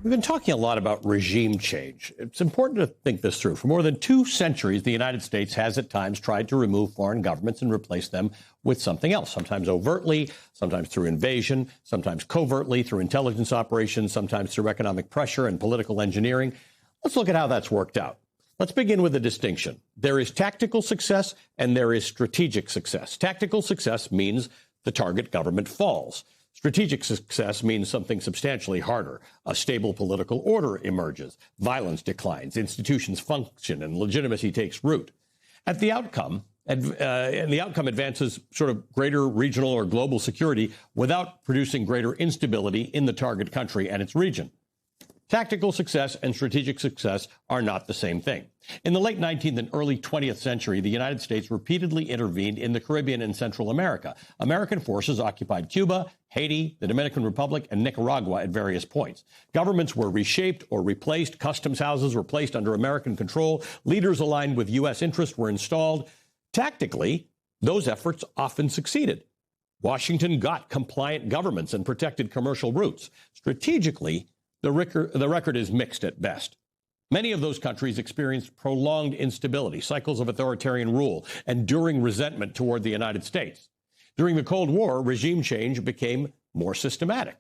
We've been talking a lot about regime change. It's important to think this through. For more than 2 centuries, the United States has at times tried to remove foreign governments and replace them with something else, sometimes overtly, sometimes through invasion, sometimes covertly through intelligence operations, sometimes through economic pressure and political engineering. Let's look at how that's worked out. Let's begin with a distinction. There is tactical success and there is strategic success. Tactical success means the target government falls. Strategic success means something substantially harder. A stable political order emerges, violence declines, institutions function, and legitimacy takes root. And the outcome advances sort of greater regional or global security without producing greater instability in the target country and its region. Tactical success and strategic success are not the same thing. In the late 19th and early 20th century, the United States repeatedly intervened in the Caribbean and Central America. American forces occupied Cuba, Haiti, the Dominican Republic, and Nicaragua at various points. Governments were reshaped or replaced. Customs houses were placed under American control. Leaders aligned with U.S. interests were installed. Tactically, those efforts often succeeded. Washington got compliant governments and protected commercial routes. Strategically, the record is mixed at best. Many of those countries experienced prolonged instability, cycles of authoritarian rule, enduring resentment toward the United States. During the Cold War, regime change became more systematic,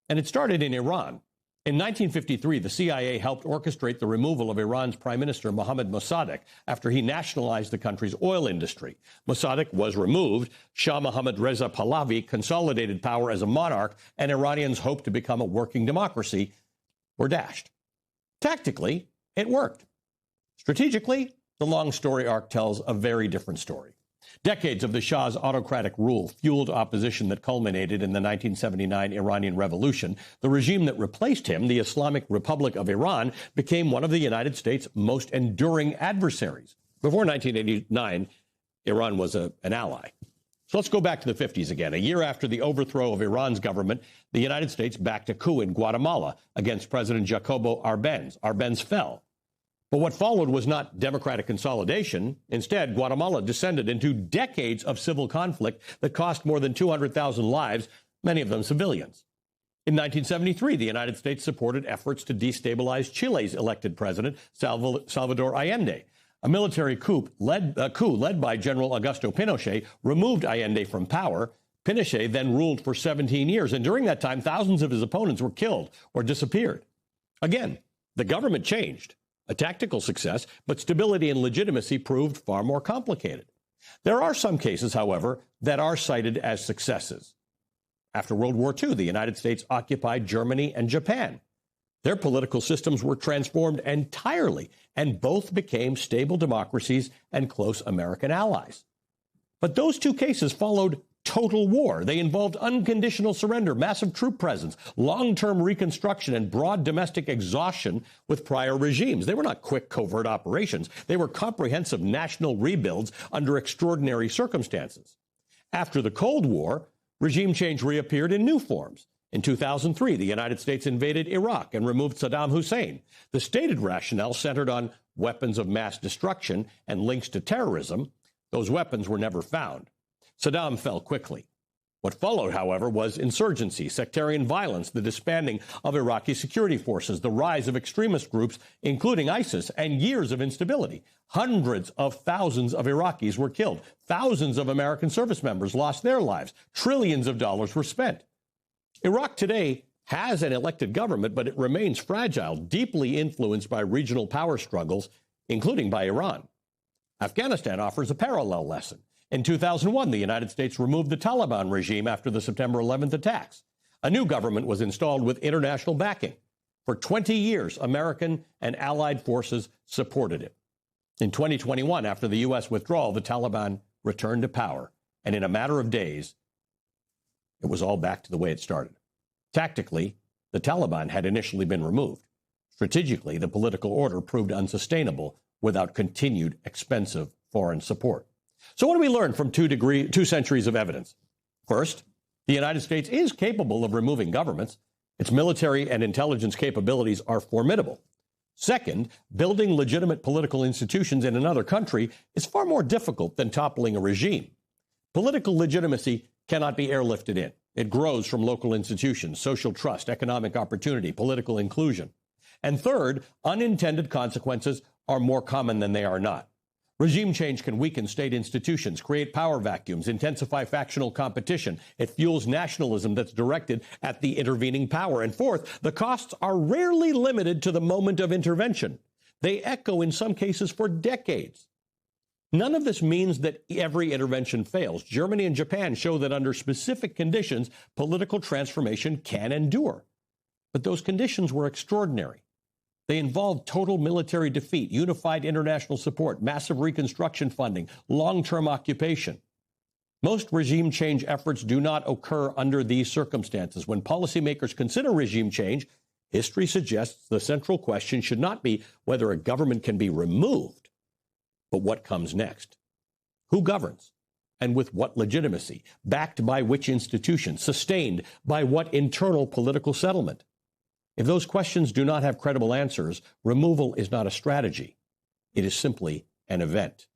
and it started in Iran. In 1953, the CIA helped orchestrate the removal of Iran's Prime Minister Mohammad Mossadegh after he nationalized the country's oil industry. Mossadegh was removed. Shah Mohammad Reza Pahlavi consolidated power as a monarch, and Iranians hoped to become a working democracy were dashed. Tactically, it worked. Strategically, the long story arc tells a very different story. Decades of the Shah's autocratic rule fueled opposition that culminated in the 1979 Iranian Revolution. The regime that replaced him, the Islamic Republic of Iran, became one of the United States' most enduring adversaries. Before 1989, Iran was an ally. So let's go back to the 50s again. A year after the overthrow of Iran's government, the United States backed a coup in Guatemala against President Jacobo Arbenz. Arbenz fell. But what followed was not democratic consolidation. Instead, Guatemala descended into decades of civil conflict that cost more than 200,000 lives, many of them civilians. In 1973, the United States supported efforts to destabilize Chile's elected president, Salvador Allende. A military coup led by General Augusto Pinochet removed Allende from power. Pinochet then ruled for 17 years, and during that time, thousands of his opponents were killed or disappeared. Again, the government changed. A tactical success, but stability and legitimacy proved far more complicated. There are some cases, however, that are cited as successes. After World War II, the United States occupied Germany and Japan. Their political systems were transformed entirely, and both became stable democracies and close American allies. But those 2 cases followed total war. They involved unconditional surrender, massive troop presence, long-term reconstruction, and broad domestic exhaustion with prior regimes. They were not quick, covert operations. They were comprehensive national rebuilds under extraordinary circumstances. After the Cold War, regime change reappeared in new forms. In 2003, the United States invaded Iraq and removed Saddam Hussein. The stated rationale centered on weapons of mass destruction and links to terrorism. Those weapons were never found. Saddam fell quickly. What followed, however, was insurgency, sectarian violence, the disbanding of Iraqi security forces, the rise of extremist groups, including ISIS, and years of instability. Hundreds of thousands of Iraqis were killed. Thousands of American service members lost their lives. Trillions of dollars were spent. Iraq today has an elected government, but it remains fragile, deeply influenced by regional power struggles, including by Iran. Afghanistan offers a parallel lesson. In 2001, the United States removed the Taliban regime after the September 11th attacks. A new government was installed with international backing. For 20 years, American and allied forces supported it. In 2021, after the U.S. withdrawal, the Taliban returned to power, and in a matter of days, it was all back to the way it started. Tactically, the Taliban had initially been removed. Strategically, the political order proved unsustainable without continued expensive foreign support. So what do we learn from 2 centuries of evidence? First, the United States is capable of removing governments. Its military and intelligence capabilities are formidable. Second, building legitimate political institutions in another country is far more difficult than toppling a regime. Political legitimacy cannot be airlifted in. It grows from local institutions, social trust, economic opportunity, political inclusion. And third, unintended consequences are more common than they are not. Regime change can weaken state institutions, create power vacuums, intensify factional competition. It fuels nationalism that's directed at the intervening power. And fourth, the costs are rarely limited to the moment of intervention. They echo in some cases for decades. None of this means that every intervention fails. Germany and Japan show that under specific conditions, political transformation can endure. But those conditions were extraordinary. They involved total military defeat, unified international support, massive reconstruction funding, long-term occupation. Most regime change efforts do not occur under these circumstances. When policymakers consider regime change, history suggests the central question should not be whether a government can be removed, but what comes next. Who governs? And with what legitimacy? Backed by which institution? Sustained by what internal political settlement? If those questions do not have credible answers, removal is not a strategy. It is simply an event.